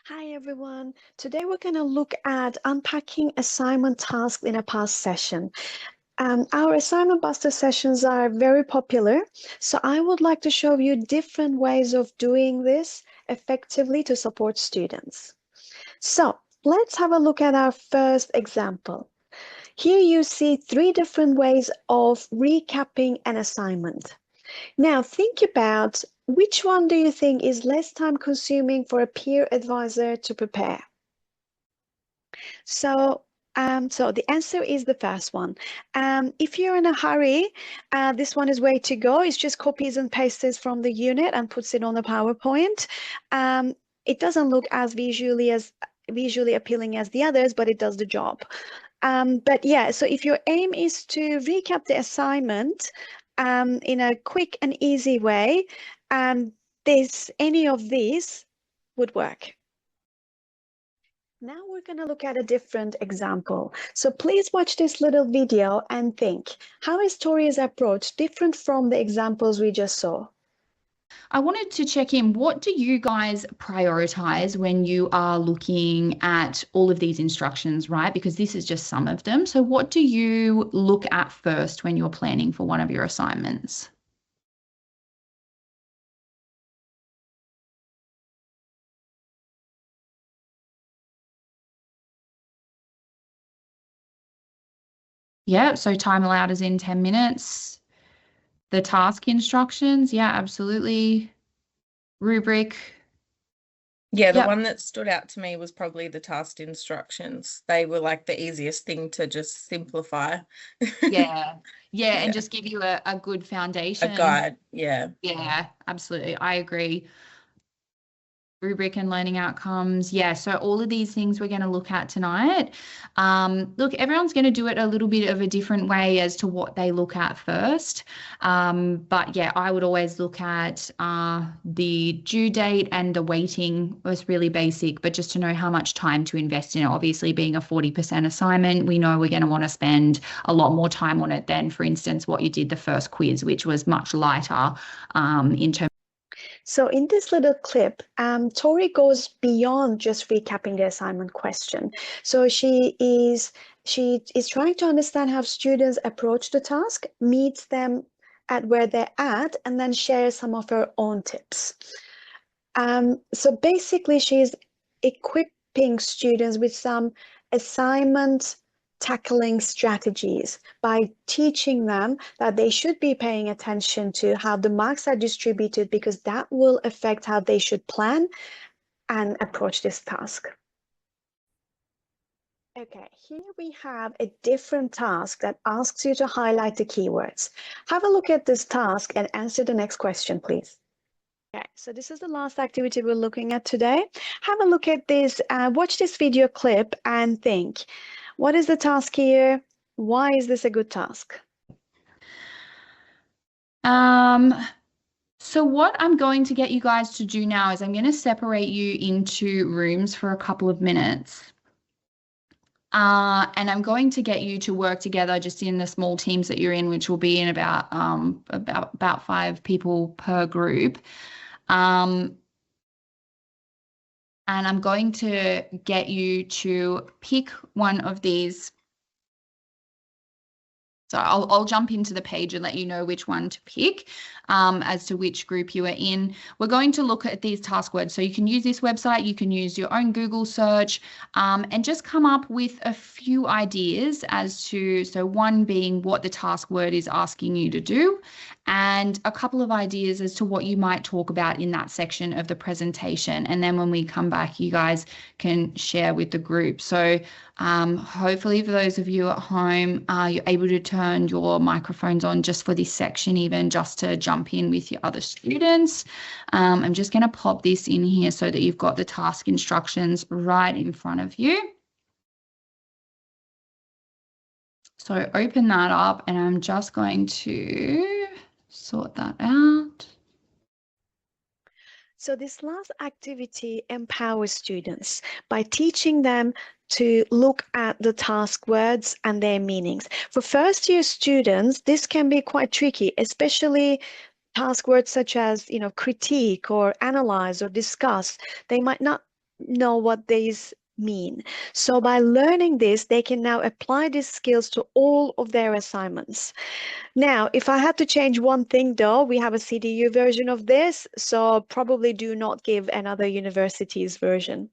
Hi everyone. Today we're going to look at unpacking assignment tasks in a past session. Our assignment buster sessions are very popular, so I would like to show you different ways of doing this effectively to support students. So let's have a look at our first example. Here you see three different ways of recapping an assignment. Now think about which one do you think is less time consuming for a peer advisor to prepare? So the answer is the first one. If you're in a hurry, this one is way to go. It's just copies and pastes from the unit and puts it on the PowerPoint. It doesn't look as visually appealing as the others, but it does the job. But yeah, so if your aim is to recap the assignment in a quick and easy way, any of these would work. Now we're going to look at a different example. So please watch this little video and think, how is Tori's approach different from the examples we just saw? I wanted to check in, what do you guys prioritize when you are looking at all of these instructions, right? Because this is just some of them. So what do you look at first when you're planning for one of your assignments? Yeah, so time allowed is in 10 minutes. The task instructions, yeah, absolutely. Rubric. Yeah, the Yep. one that stood out to me was probably the task instructions. They were like the easiest thing to just simplify. Yeah. Yeah, and Yeah. just give you a good foundation. A guide, yeah. Yeah, absolutely. I agree. Rubric and learning outcomes. Yeah, so all of these things we're going to look at tonight. Look, everyone's going to do it a little bit of a different way as to what they look at first. But yeah, I would always look at the due date and the weighting was really basic, but just to know how much time to invest in it. Obviously, being a 40% assignment, we know we're going to want to spend a lot more time on it than, for instance, what you did the first quiz, which was much lighter in terms. So in this little clip, Tori goes beyond just recapping the assignment question. So she is trying to understand how students approach the task, meets them at where they're at, and then shares some of her own tips. So basically, she's equipping students with some assignment tackling strategies by teaching them that they should be paying attention to how the marks are distributed because that will affect how they should plan and approach this task. Okay, here we have a different task that asks you to highlight the keywords. Have a look at this task and answer the next question, please. Okay, so this is the last activity we're looking at today. Have a look at this, watch this video clip and think, what is the task here? Why is this a good task? So what I'm going to get you guys to do now is I'm going to separate you into rooms for a couple of minutes. And I'm going to get you to work together just in the small teams that you're in, which will be in about 5 people per group. And I'm going to get you to pick one of these. So I'll jump into the page and let you know which one to pick as to which group you are in. We're going to look at these task words. So you can use this website, you can use your own Google search and just come up with a few ideas as to, so one being what the task word is asking you to do, and a couple of ideas as to what you might talk about in that section of the presentation. And then when we come back, you guys can share with the group. So hopefully for those of you at home, you're able to turn your microphones on just for this section, even just to jump in with your other students. I'm just going to pop this in here so that you've got the task instructions right in front of you. So open that up and I'm just going to sort that out. So this last activity empowers students by teaching them to look at the task words and their meanings. For first-year students, this can be quite tricky, especially task words such as, critique or analyze or discuss. They might not know what these mean. So by learning this, they can now apply these skills to all of their assignments. Now, if I had to change one thing though, we have a CDU version of this, so probably do not give another university's version.